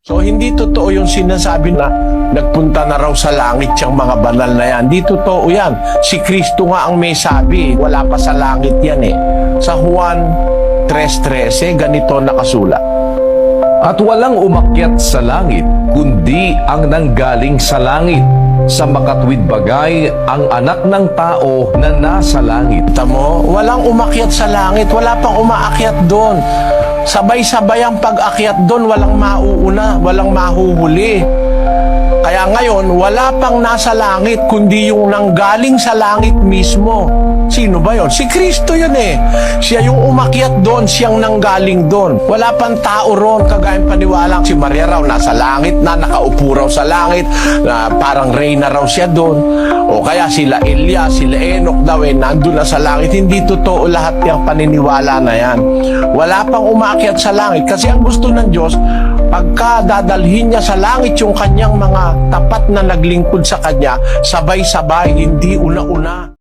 So hindi totoo yung sinasabi na nagpunta na raw sa langit yung mga banal na yan. Hindi totoo yan. Si Kristo nga ang may sabi. Wala pa sa langit yan eh. Sa Juan 3:13, ganito nakasulat. At walang umakyat sa langit, kundi ang nanggaling sa langit. Sa makatwid bagay, ang anak ng tao na nasa langit. Tamo, walang umakyat sa langit. Wala pang umaakyat doon. Sabay-sabay ang pag-akyat doon. Walang mauuna, walang mahuhuli. Kaya ngayon, wala pang nasa langit, kundi yung nanggaling sa langit mismo. Sino ba yon? Si Kristo yun eh. Siya yung umakyat doon, siyang nanggaling doon. Wala pang tao ron, kagayang paniwala. Si Maria raw nasa langit na, nakaupo raw sa langit, na parang reyna raw siya doon. O kaya sila Elia, sila Enoch daw eh, nandun na sa langit. Hindi totoo lahat yung paniniwala na yan. Wala pang umakyat sa langit. Kasi ang gusto ng Diyos, pagka dadalhin niya sa langit yung kanyang mga tapat na naglingkod sa kanya, sabay-sabay, hindi una-una.